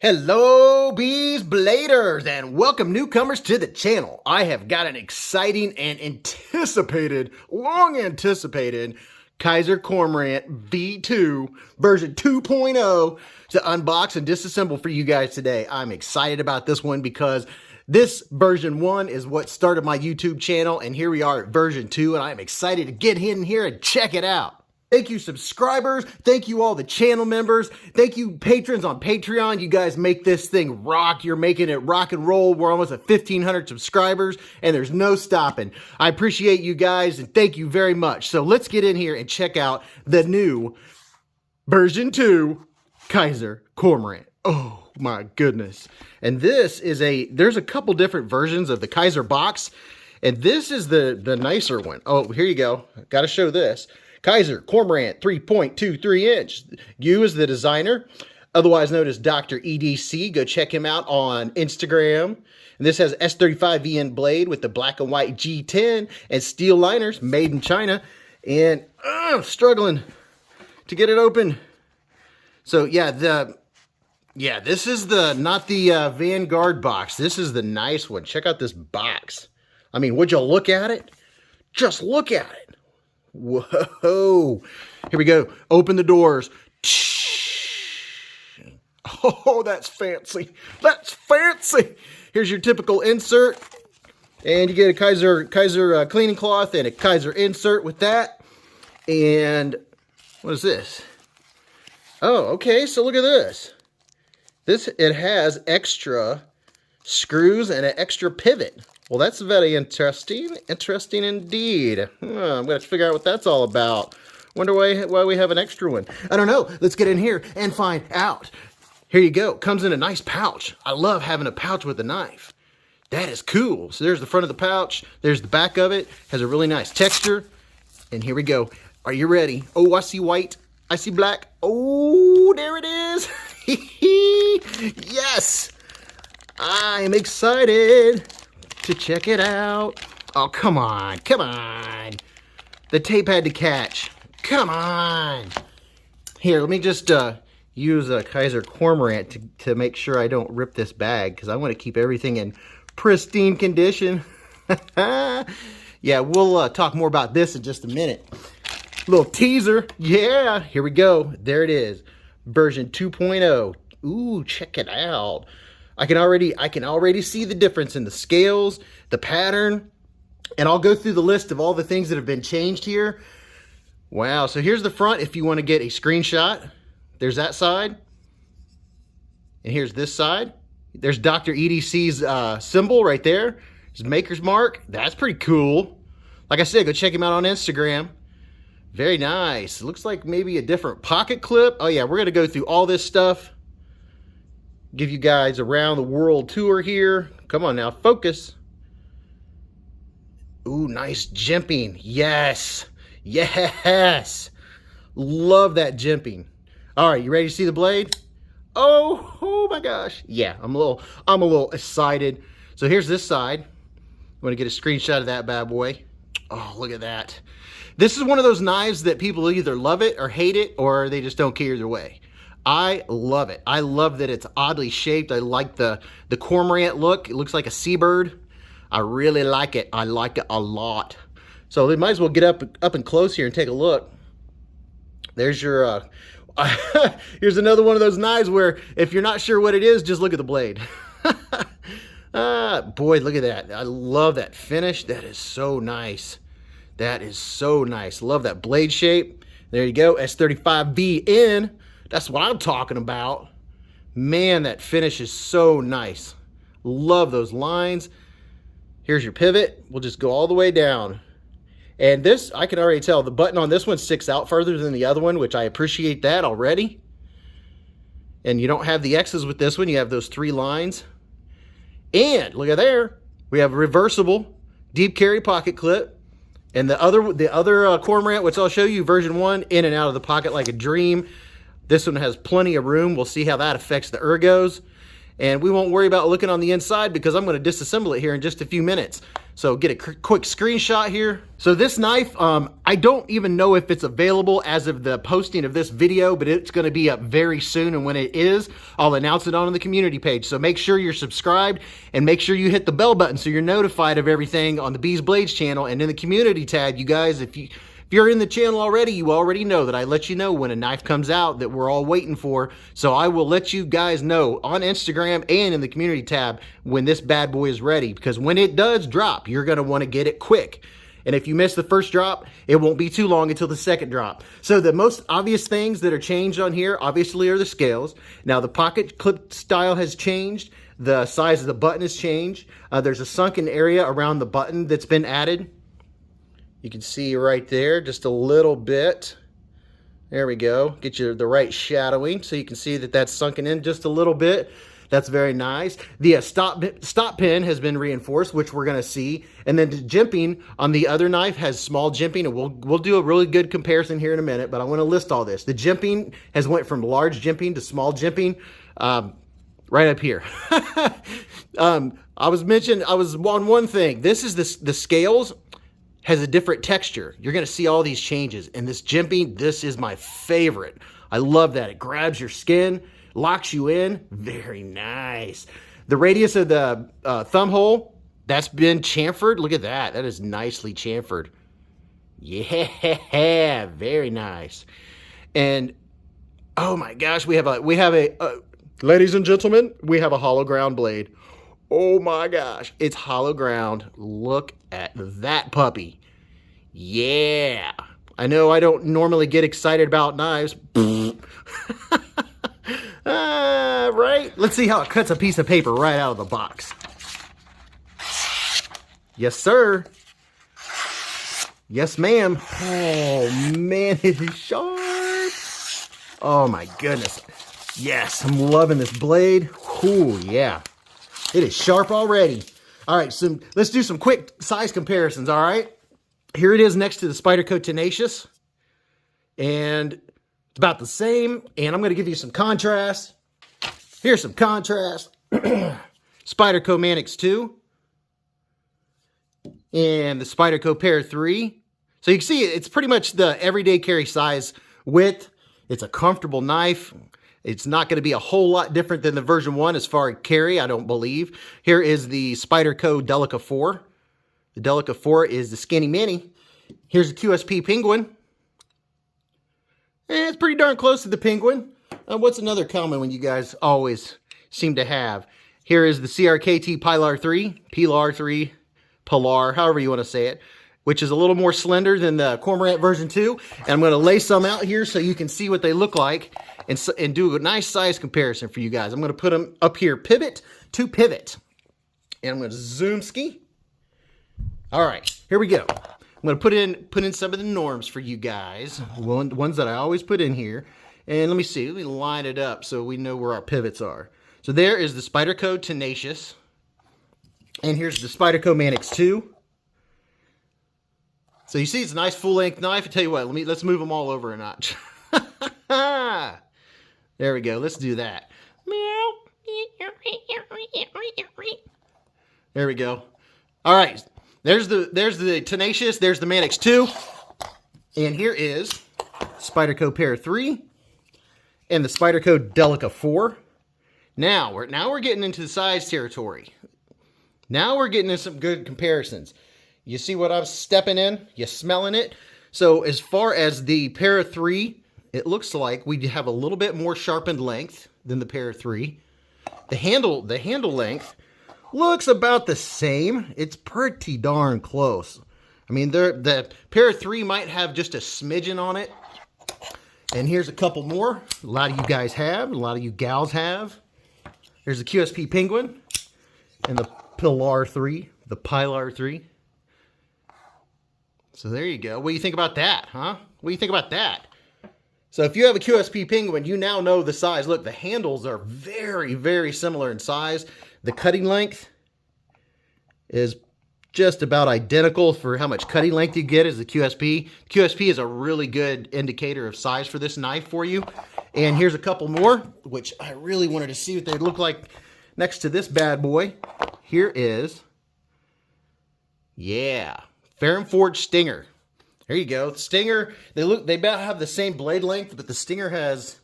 Hello, Beez Blade'ers, and welcome newcomers to the channel. I have got an exciting and long anticipated Kizer Cormorant V2 version 2.0 to unbox and disassemble for you guys today. I'm excited about this one because this version 1 is what started my YouTube channel, and here we are at version 2, and I'm excited to get in here and check it out. Thank you, subscribers. Thank you, all the channel members. Thank you, patrons on Patreon. You guys make this thing rock. You're making it rock and roll. We're almost at 1,500 subscribers, and there's no stopping. I appreciate you guys, and thank you very much. So let's get in here and check out the new version 2 Kizer Cormorant. Oh, my goodness. And this is there's a couple different versions of the Kizer box, and this is the nicer one. Oh, here you go. Got to show this. Kizer Cormorant 3.23 inch. You is the designer, otherwise known as Dr. EDC. Go check him out on Instagram. And this has S35VN blade with the black and white G10 and steel liners, made in China. And I'm struggling to get it open. So yeah, this is not the Vanguard box. This is the nice one. Check out this box. I mean, would you look at it? Just look at it. Whoa. Here we go. Open the doors. Oh, that's fancy. That's fancy. Here's your typical insert. And you get a Kizer cleaning cloth and a Kizer insert with that. And what is this? Oh, okay. So look at this. It has extra screws and an extra pivot. Well, that's very interesting. Interesting indeed. I'm going to have to figure out what that's all about. Wonder why we have an extra one. I don't know. Let's get in here and find out. Here you go. Comes in a nice pouch. I love having a pouch with a knife. That is cool. So there's the front of the pouch. There's the back of it. Has a really nice texture. And here we go. Are you ready? Oh, I see white. I see black. Oh, there it is. Yes. I'm excited to check it out. Oh, come on. Come on. The tape had to catch. Come on. Here, let me just use a Kizer Cormorant to make sure I don't rip this bag, because I want to keep everything in pristine condition. Yeah, we'll talk more about this in just a minute. Little teaser. Yeah, here we go. There it is. Version 2.0. Ooh, check it out. I can already see the difference in the scales, the pattern, and I'll go through the list of all the things that have been changed here. Wow, so here's the front if you want to get a screenshot. There's that side. And here's this side. There's Dr. EDC's symbol right there. His maker's mark. That's pretty cool. Like I said, go check him out on Instagram. Very nice. It looks like maybe a different pocket clip. Oh yeah, we're going to go through all this stuff. Give you guys a round the world tour here. Come on now, focus. Ooh, nice jimping. Yes. Yes. Love that jimping. All right, you ready to see the blade? Oh my gosh. Yeah, I'm a little excited. So here's this side. I'm gonna get a screenshot of that bad boy. Oh, look at that. This is one of those knives that people either love it or hate it, or they just don't care either way. I love it. I love that it's oddly shaped. I like the cormorant look. It looks like a seabird. I really like it. I like it a lot. So we might as well get up and close here and take a look. There's your, here's another one of those knives where if you're not sure what it is, just look at the blade. Boy, look at that. I love that finish. That is so nice. That is so nice. Love that blade shape. There you go. S35VN. That's what I'm talking about. Man, that finish is so nice. Love those lines. Here's your pivot. We'll just go all the way down. And this, I can already tell, the button on this one sticks out further than the other one, which I appreciate that already. And you don't have the X's with this one. You have those 3 lines. And look at there. We have a reversible deep carry pocket clip. And the other Cormorant, which I'll show you, version 1, in and out of the pocket like a dream. This one has plenty of room. We'll see how that affects the ergos. And we won't worry about looking on the inside because I'm going to disassemble it here in just a few minutes. So get a quick screenshot here. So this knife, I don't even know if it's available as of the posting of this video, but it's going to be up very soon. And when it is, I'll announce it on the community page. So make sure you're subscribed and make sure you hit the bell button so you're notified of everything on the Beez Blades channel. And in the community tab, you guys, if you're in the channel already, you already know that I let you know when a knife comes out that we're all waiting for. So I will let you guys know on Instagram and in the community tab when this bad boy is ready, because when it does drop, you're going to want to get it quick. And if you miss the first drop, it won't be too long until the second drop. So the most obvious things that are changed on here, obviously, are the scales. Now the pocket clip style has changed. The size of the button has changed. There's a sunken area around the button that's been added. You can see right there, just a little bit. There we go. Get you the right shadowing so you can see that that's sunken in just a little bit. That's very nice. The stop pin has been reinforced, which we're going to see. And then the jimping on the other knife has small jimping, and we'll do a really good comparison here in a minute, but I want to list all this. The jimping has went from large jimping to small jimping right up here. I was on one thing. This is the scales has a different texture. You're going to see all these changes. And this jimping, this is my favorite. I love that. It grabs your skin, locks you in. Very nice. The radius of the thumb hole, that's been chamfered. Look at that. That is nicely chamfered. Yeah, very nice. And oh my gosh, we have a ladies and gentlemen, we have a hollow ground blade. Oh my gosh, it's hollow ground. Look at that puppy. Yeah. I know I don't normally get excited about knives. Right? Let's see how it cuts a piece of paper right out of the box. Yes, sir. Yes, ma'am. Oh, man, it is sharp. Oh, my goodness. Yes, I'm loving this blade. Ooh, yeah. It is sharp already. All right, so let's do some quick size comparisons, all right? Here it is next to the Spyderco Tenacious. And it's about the same. And I'm going to give you some contrast. Here's some contrast. Spyderco Manix 2. And the Spyderco Para 3. So you can see it's pretty much the everyday carry size width. It's a comfortable knife. It's not going to be a whole lot different than the version 1 as far as carry, I don't believe. Here is the Spyderco Delica 4. The Delica 4 is the skinny mini. Here's the QSP Penguin. And it's pretty darn close to the Penguin. What's another common one you guys always seem to have? Here is the CRKT Pilar 3, Pilar 3, Pilar, however you want to say it, which is a little more slender than the Cormorant version 2. And I'm going to lay some out here so you can see what they look like and do a nice size comparison for you guys. I'm going to put them up here, pivot to pivot. And I'm going to zoom ski. All right, here we go. I'm going to put in some of the norms for you guys, ones that I always put in here. And let me see, let me line it up so we know where our pivots are. So there is the Spyderco Tenacious. And here's the Spyderco Manix 2. So you see it's a nice full-length knife. I tell you what, let's move them all over a notch. There we go. Let's do that. There we go. All right. There's the Tenacious. There's the Manix 2. And here is Spyderco Para 3 and the Spyderco Delica 4. Now we're getting into the size territory. Now we're getting into some good comparisons. You see what I'm stepping in? You smelling it? So as far as the Para 3, it looks like we have a little bit more sharpened length than the Para 3. The handle length looks about the same. It's pretty darn close. I mean, the Para 3 might have just a smidgen on it. And here's a couple more. A lot of you guys have. A lot of you gals have. There's the QSP Penguin and the Pilar 3. The Pilar 3. So there you go. What do you think about that, huh? What do you think about that? So if you have a QSP Penguin, you now know the size. Look, the handles are very, very similar in size. The cutting length is just about identical for how much cutting length you get as the QSP. QSP is a really good indicator of size for this knife for you. And here's a couple more, which I really wanted to see what they look like next to this bad boy, here is, yeah, Fair & Forge Stinger. There you go. Stinger, they about have the same blade length, but the Stinger has,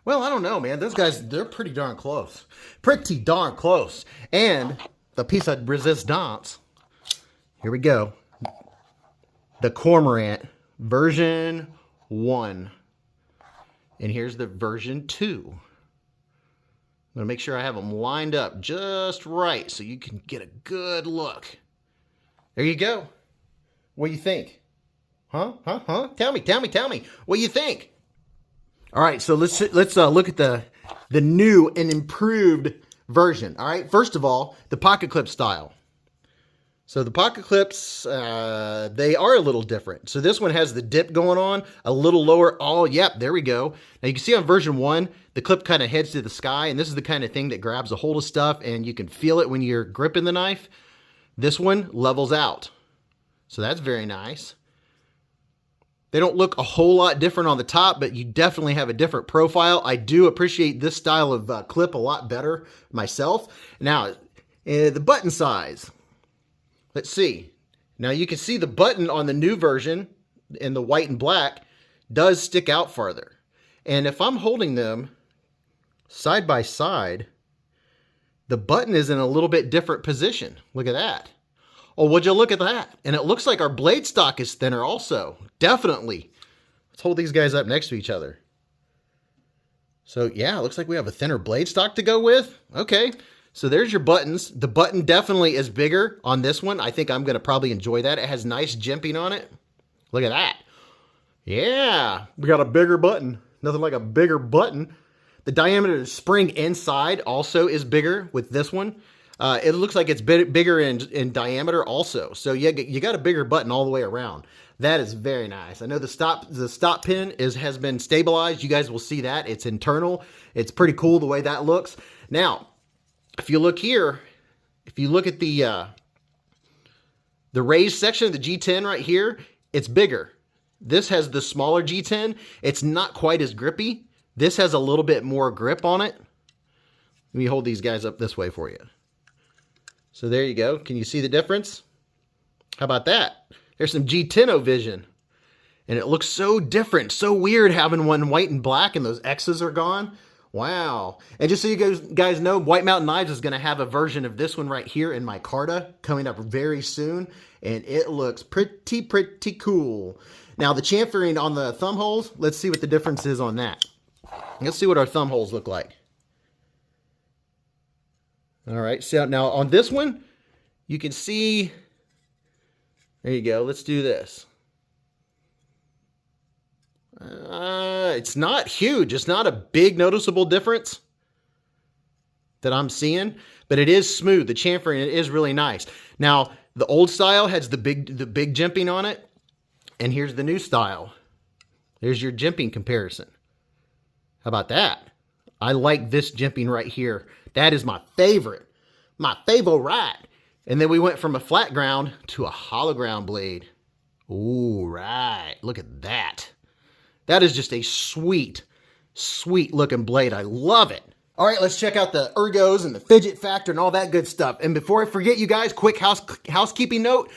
well, I don't know, man. Those guys, they're pretty darn close. Pretty darn close. And the piece of resistance, here we go. The Cormorant version 1. And here's the version 2. I'm going to make sure I have them lined up just right so you can get a good look. There you go. What do you think? Huh? Tell me. What do you think? All right, so let's look at the new and improved version. All right, first of all, the pocket clip style. So the pocket clips, they are a little different. So this one has the dip going on, a little lower. Oh, yep, there we go. Now you can see on version 1, the clip kind of heads to the sky, and this is the kind of thing that grabs a hold of stuff, and you can feel it when you're gripping the knife. This one levels out. So that's very nice. They don't look a whole lot different on the top, but you definitely have a different profile. I do appreciate this style of clip a lot better myself. Now, the button size. Let's see. Now you can see the button on the new version in the white and black does stick out farther. And if I'm holding them side by side, the button is in a little bit different position. Look at that. Oh, would you look at that? And it looks like our blade stock is thinner also. Definitely. Let's hold these guys up next to each other. So yeah, it looks like we have a thinner blade stock to go with. Okay. So there's your buttons. The button definitely is bigger on this one. I think I'm going to probably enjoy that. It has nice jimping on it. Look at that. Yeah, we got a bigger button. Nothing like a bigger button. The diameter of the spring inside also is bigger with this one. It looks like it's bigger in diameter also. So you got a bigger button all the way around. That is very nice. I know the stop pin has been stabilized. You guys will see that. It's internal. It's pretty cool the way that looks. Now, if you look here, if you look at the raised section of the G10 right here, it's bigger. This has the smaller G10. It's not quite as grippy. This has a little bit more grip on it. Let me hold these guys up this way for you. So there you go. Can you see the difference? How about that? There's some G10 vision. And it looks so different, so weird having one white and black and those X's are gone. Wow. And just so you guys know, White Mountain Knives is going to have a version of this one right here in my Carta coming up very soon. And it looks pretty cool. Now the chamfering on the thumb holes, let's see what the difference is on that. Let's see what our thumb holes look like. All right, so now on this one, you can see, there you go, let's do this. It's not huge. It's not a big noticeable difference that I'm seeing, but it is smooth. The chamfering, it is really nice. Now, the old style has the big jimping on it, and here's the new style. There's your jimping comparison. How about that? I like this jimping right here. That is my favorite. My favorite. And then we went from a flat ground to a hollow ground blade. Ooh, right. Look at that. That is just a sweet, sweet looking blade. I love it. All right, let's check out the ergos and the fidget factor and all that good stuff. And before I forget, you guys, quick housekeeping note.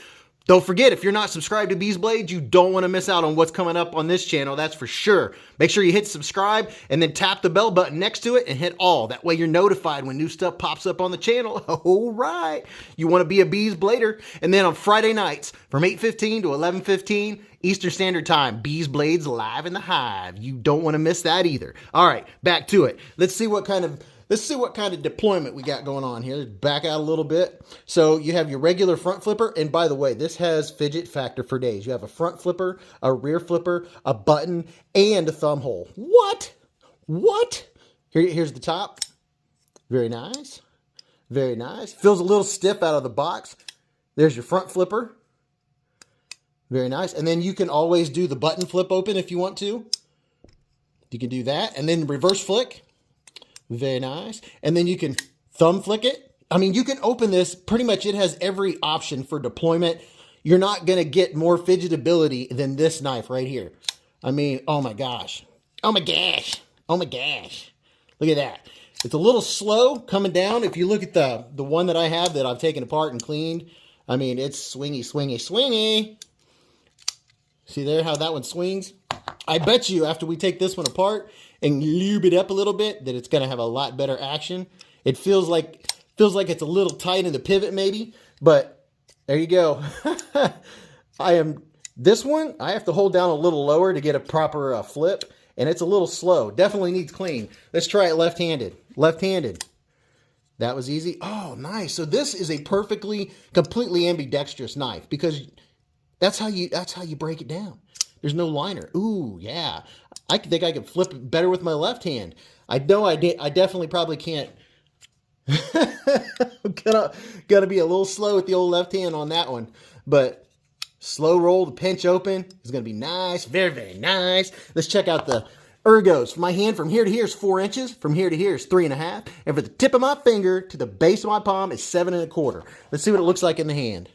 Don't forget, if you're not subscribed to Beez Blades, you don't want to miss out on what's coming up on this channel, that's for sure. Make sure you hit subscribe and then tap the bell button next to it and hit all. That way you're notified when new stuff pops up on the channel. All right. You want to be a Beez Blade'r. And then on Friday nights from 8:15 to 11:15 Eastern Standard Time, Beez Blades live in the hive. You don't want to miss that either. All right, back to it. Let's see what kind of deployment we got going on here. Back out a little bit. So you have your regular front flipper. And by the way, this has fidget factor for days. You have a front flipper, a rear flipper, a button, and a thumb hole. What? What? Here's the top. Very nice. Very nice. Feels a little stiff out of the box. There's your front flipper. Very nice. And then you can always do the button flip open if you want to. You can do that. And then reverse flick. Very nice. And then you can thumb flick it. I mean, you can open this. Pretty much it has every option for deployment. You're not going to get more fidgetability than this knife right here. I mean, oh my gosh. Oh my gosh. Oh my gosh. Look at that. It's a little slow coming down. If you look at the one that I have that I've taken apart and cleaned, I mean, it's swingy, swingy, swingy. See there how that one swings? I bet you after we take this one apart and lube it up a little bit that it's going to have a lot better action. It feels like it's a little tight in the pivot maybe, but there you go. This one, I have to hold down a little lower to get a proper flip, and it's a little slow. Definitely needs clean. Let's try it left-handed. Left-handed. That was easy. Oh, nice. So this is a completely ambidextrous knife because that's how you break it down. There's no liner. Ooh, yeah. I think I could flip it better with my left hand. I know I definitely probably can't. Gotta be a little slow with the old left hand on that one. But slow roll to pinch open is going to be nice. Very, very nice. Let's check out the ergos. For my hand, from here to here is 4 inches. From here to here is 3.5. And for the tip of my finger to the base of my palm is 7.25. Let's see what it looks like in the hand.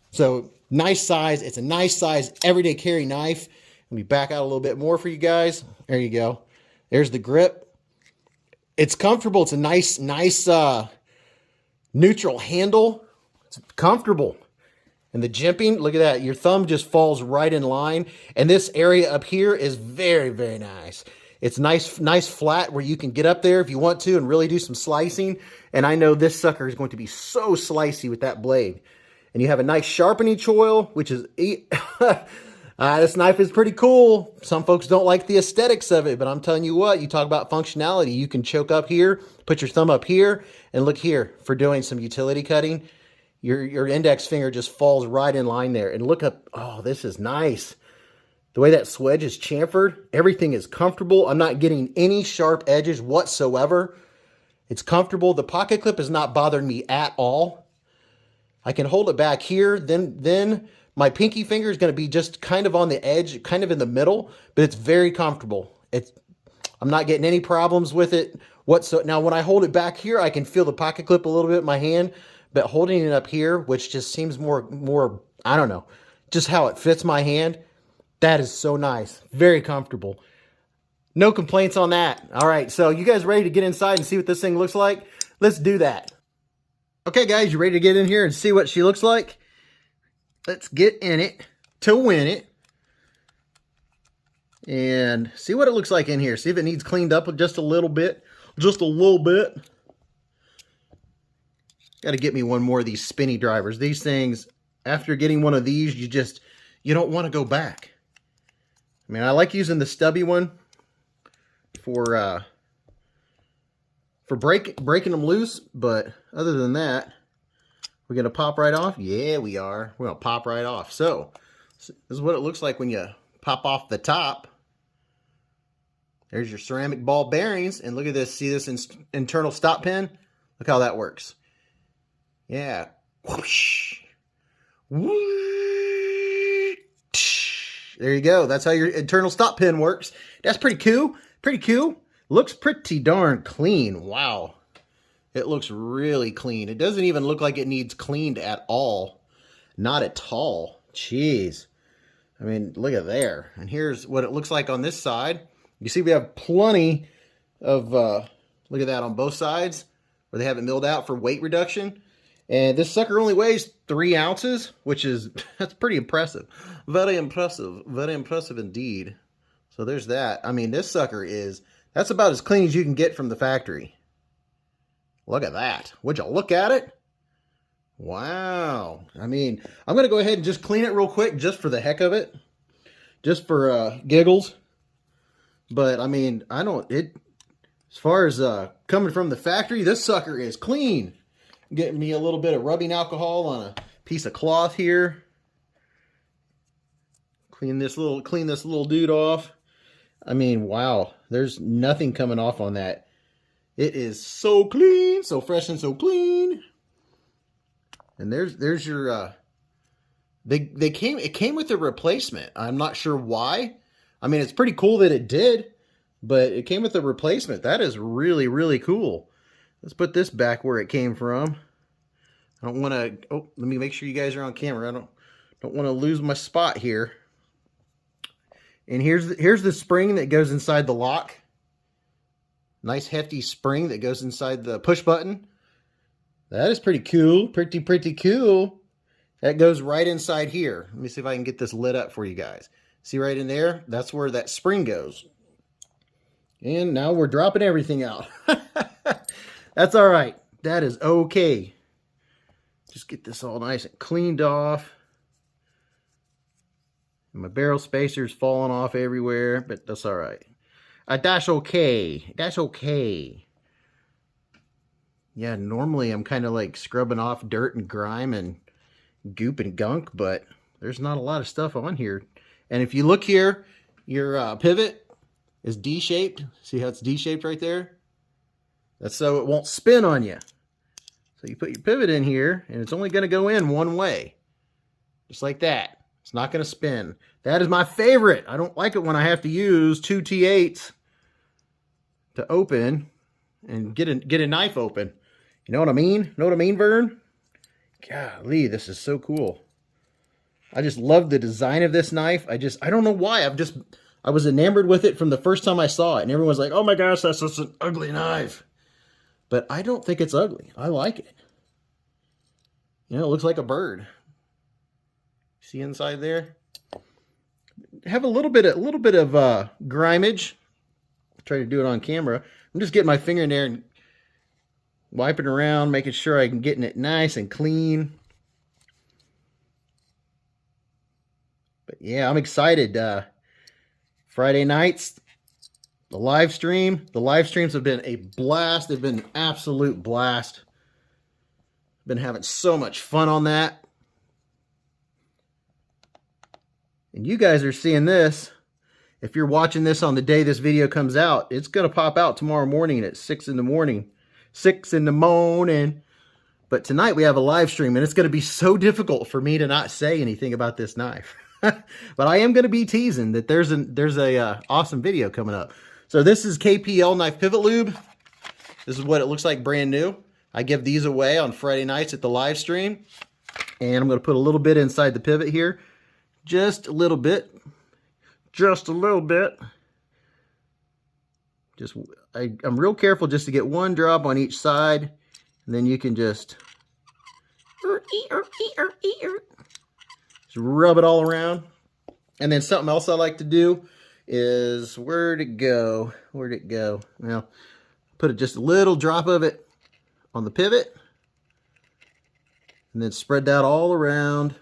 So, nice size. It's a nice size everyday carry knife. Let me back out a little bit more for you guys. There you go. There's the grip. It's comfortable. It's a nice neutral handle. It's comfortable. And the jimping, look at that. Your thumb just falls right in line. And this area up here is very, very nice. It's nice flat where you can get up there if you want to and really do some slicing. And I know this sucker is going to be so slicey with that blade. And you have a nice sharpening choil, which is... this knife is pretty cool. Some folks don't like the aesthetics of it, but I'm telling you what, you talk about functionality. You can choke up here, put your thumb up here, and look here for doing some utility cutting. Your index finger just falls right in line there. And look up, oh, this is nice. The way that swedge is chamfered, everything is comfortable. I'm not getting any sharp edges whatsoever. It's comfortable. The pocket clip has not bothered me at all. I can hold it back here, then my pinky finger is going to be just kind of on the edge, kind of in the middle, but it's very comfortable. I'm not getting any problems with it whatsoever. Now, when I hold it back here, I can feel the pocket clip a little bit in my hand, but holding it up here, which just seems more, I don't know, just how it fits my hand, that is so nice. Very comfortable. No complaints on that. All right, so you guys ready to get inside and see what this thing looks like? Let's do that. Okay, guys, you ready to get in here and see what she looks like? Let's get in it to win it and see what it looks like in here. See if it needs cleaned up just a little bit. Just a little bit. Got to get me one more of these spinny drivers. These things, after getting one of these, you don't want to go back. I mean, I like using the stubby one for breaking them loose, but other than that, we're going to pop right off? Yeah, we are. We're going to pop right off. So, this is what it looks like when you pop off the top. There's your ceramic ball bearings. And look at this. See this internal stop pin? Look how that works. Yeah. Whoosh. Whoosh. There you go. That's how your internal stop pin works. That's pretty cool. Pretty cool. Looks pretty darn clean. Wow. It looks really clean. It doesn't even look like it needs cleaned at all. Not at all. Jeez. I mean, look at there. And here's what it looks like on this side. You see we have plenty of, look at that on both sides, where they have it milled out for weight reduction. And this sucker only weighs 3 ounces, which is, that's pretty impressive. Very impressive. Very impressive indeed. So there's that. I mean, this sucker is, that's about as clean as you can get from the factory. Look at that. Would you look at it? Wow. I mean, I'm going to go ahead and just clean it real quick just for the heck of it. Just for giggles. But, I mean, as far as coming from the factory, this sucker is clean. Getting me a little bit of rubbing alcohol on a piece of cloth here. Clean this little dude off. I mean, wow. There's nothing coming off on that. It is so clean, so fresh and so clean. And there's your it came with a replacement. I'm not sure why. I mean, it's pretty cool that it did, but it came with a replacement. That is really, really cool. Let's put this back where it came from. I don't want to, oh, let me make sure you guys are on camera. I don't want to lose my spot here. And here's the spring that goes inside the lock. Nice hefty spring that goes inside the push button. That is pretty cool. Pretty cool. That goes right inside here. Let me see if I can get this lit up for you guys. See right in there? That's where that spring goes. And now we're dropping everything out. That's all right. That is okay. Just get this all nice and cleaned off. And my barrel spacer's falling off everywhere, but that's all right. That's okay. That's okay. Yeah, normally I'm kind of like scrubbing off dirt and grime and goop and gunk, but there's not a lot of stuff on here. And if you look here, your pivot is D-shaped. See how it's D-shaped right there? That's so it won't spin on you. So you put your pivot in here, and it's only going to go in one way. Just like that. It's not going to spin. That is my favorite. I don't like it when I have to use two T8s to open and get a knife open. You know what I mean? Know what I mean, Vern? Golly, this is so cool. I just love the design of this knife. I don't know why. I was enamored with it from the first time I saw it. And everyone was like, oh my gosh, that's such an ugly knife. But I don't think it's ugly. I like it. You know, it looks like a bird. See inside there? Have a little bit of grimage. Try to do it on camera. I'm just getting my finger in there and wiping around, making sure I'm getting it nice and clean. But yeah, I'm excited. Friday nights, the live stream. The live streams have been a blast. They've been an absolute blast. Been having so much fun on that. And you guys are seeing this. If you're watching this on the day this video comes out, it's going to pop out tomorrow morning at 6 in the morning. 6 in the morning. But tonight we have a live stream, and it's going to be so difficult for me to not say anything about this knife. But I am going to be teasing that there's a awesome video coming up. So this is KPL knife pivot lube. This is what it looks like brand new. I give these away on Friday nights at the live stream. And I'm going to put a little bit inside the pivot here. Just a little bit. Just a little bit. I'm real careful just to get one drop on each side. And then you can just rub it all around. And then something else I like to do is, where'd it go? Where'd it go? Well, put just a little drop of it on the pivot. And then spread that all around.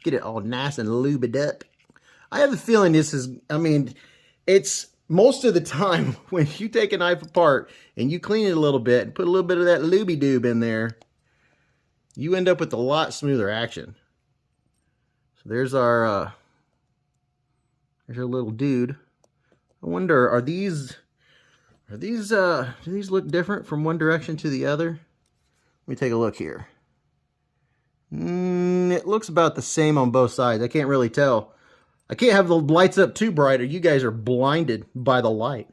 Get it all nice and lubed up. I have a feeling this is, it's most of the time when you take a knife apart and you clean it a little bit and put a little bit of that looby-doob in there, you end up with a lot smoother action. So there's our little dude. I wonder, do these look different from one direction to the other? Let me take a look here. It looks about the same on both sides. I can't really tell. I can't have the lights up too bright or you guys are blinded by the light.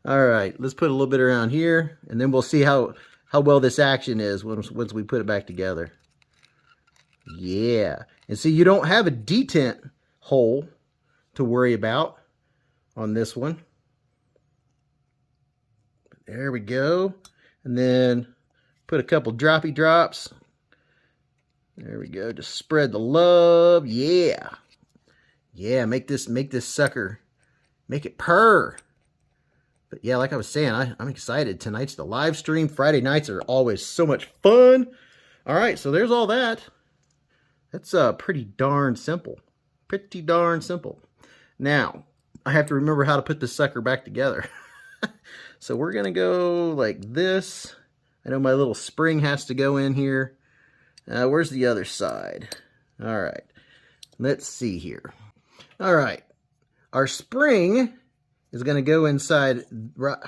All right, let's put a little bit around here, and then we'll see how well this action is once we put it back together. Yeah, and see, you don't have a detent hole to worry about on this one. There we go. And then put a couple droppy drops. There we go. Just spread the love. Yeah. Yeah, make this sucker, make it purr. But yeah, like I was saying, I'm excited. Tonight's the live stream. Friday nights are always so much fun. All right, so there's all that. That's pretty darn simple. Pretty darn simple. Now, I have to remember how to put this sucker back together. So we're going to go like this. I know my little spring has to go in here. Where's the other side? All right. Let's see here. All right. Our spring is going to go inside right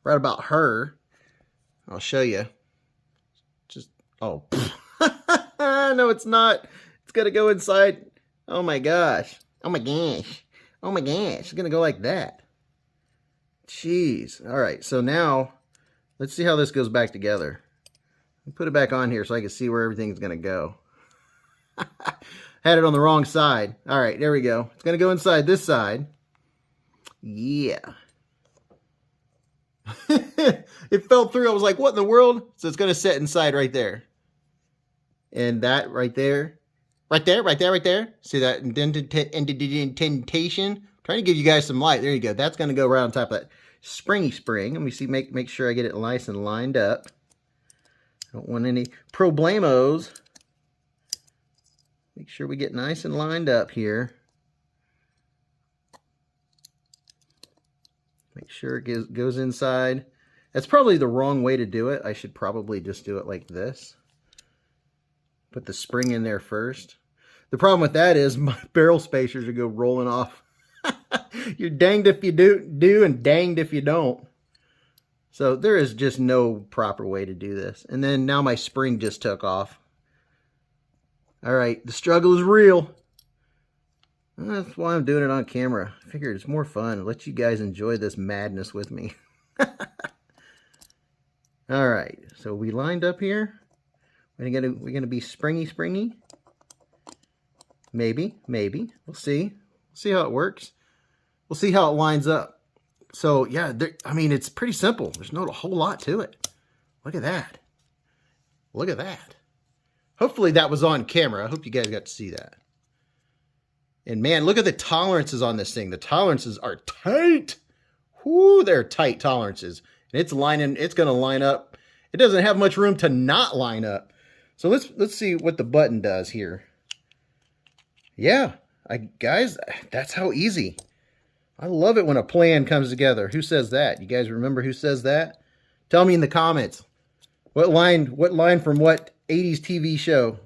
about her. I'll show you. Just, oh. No, it's not. It's going to go inside. Oh my gosh. Oh my gosh. Oh my gosh. It's going to go like that. Jeez. All right. So now, let's see how this goes back together. Put it back on here so I can see where everything's going to go. Had it on the wrong side. All right, there we go. It's going to go inside this side. Yeah. It fell through. I was like, what in the world? So it's going to set inside right there. And that right there. Right there, right there, right there. See that indentation? Trying to give you guys some light. There you go. That's going to go right on top of that springy spring. Let me see, make sure I get it nice and lined up. Don't want any problemos. Make sure we get nice and lined up here. Make sure it goes inside. That's probably the wrong way to do it. I should probably just do it like this. Put the spring in there first. The problem with that is my barrel spacers will go rolling off. You're danged if you do and danged if you don't. So there is just no proper way to do this. And then now my spring just took off. All right, the struggle is real. That's why I'm doing it on camera. I figured it's more fun. Let you guys enjoy this madness with me. All right, so we lined up here. We're gonna be springy. Maybe. We'll see. We'll see how it works. We'll see how it lines up. So yeah, I mean, it's pretty simple. There's not a whole lot to it. Look at that. Look at that. Hopefully that was on camera. I hope you guys got to see that. And man, look at the tolerances on this thing. The tolerances are tight. Whoo, they're tight tolerances. And it's going to line up. It doesn't have much room to not line up. So let's see what the button does here. Yeah, guys, that's how easy. I love it when a plan comes together. Who says that? You guys remember who says that? Tell me in the comments. What line from what 80s TV show?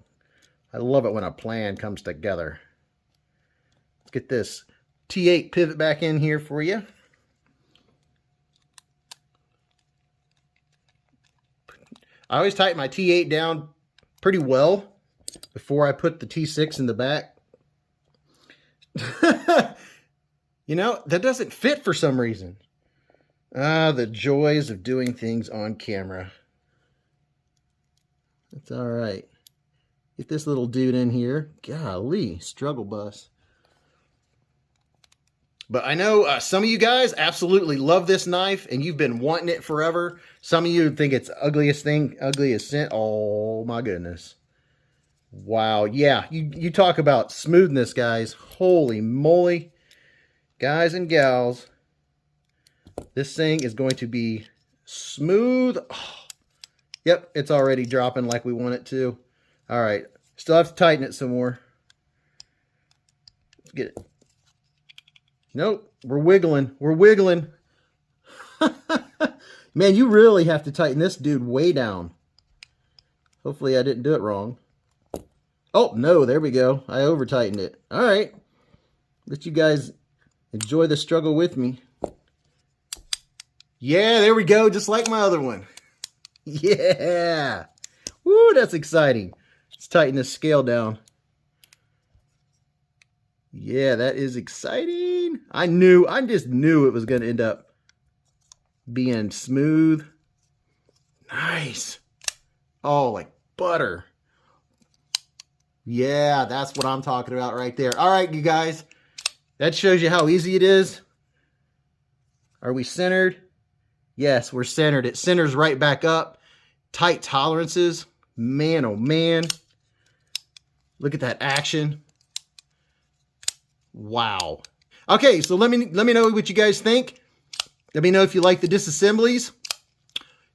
I love it when a plan comes together. Let's get this T8 pivot back in here for you. I always tighten my T8 down pretty well before I put the T6 in the back. You know, that doesn't fit for some reason. Ah, the joys of doing things on camera. That's all right. Get this little dude in here. Golly, struggle bus. But I know some of you guys absolutely love this knife, and you've been wanting it forever. Some of you think it's the ugliest thing, ugliest scent. Oh, my goodness. Wow. Yeah, you talk about smoothness, guys. Holy moly. Guys and gals, this thing is going to be smooth. Oh, yep, it's already dropping like we want it to. All right, still have to tighten it some more. Let's get it. Nope, we're wiggling. We're wiggling. Man, you really have to tighten this dude way down. Hopefully I didn't do it wrong. Oh, no, there we go. I over-tightened it. All right. Let you guys enjoy the struggle with me. Yeah, there we go. Just like my other one. Yeah. Woo, that's exciting. Let's tighten this scale down. Yeah, that is exciting. I just knew it was going to end up being smooth. Nice. Oh, like butter. Yeah, that's what I'm talking about right there. All right, you guys. That shows you how easy it is. Are we centered? Yes, we're centered. It centers right back up. Tight tolerances. Man, oh man. Look at that action. Wow. Okay, so let me know what you guys think. Let me know if you like the disassemblies.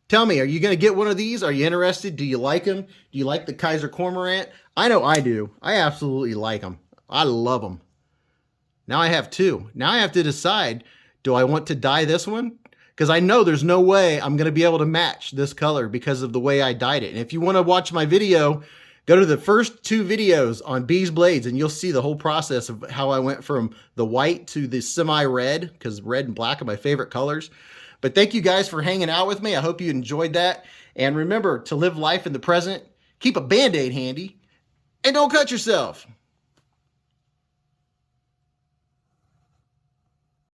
Tell me, are you going to get one of these? Are you interested? Do you like them? Do you like the Kizer Cormorant? I know I do. I absolutely like them. I love them. Now I have two. Now I have to decide, do I want to dye this one? Because I know there's no way I'm going to be able to match this color because of the way I dyed it. And if you want to watch my video, go to the first two videos on Beez Blades and you'll see the whole process of how I went from the white to the semi-red, because red and black are my favorite colors. But thank you guys for hanging out with me. I hope you enjoyed that. And remember to live life in the present, keep a Band-Aid handy, and don't cut yourself.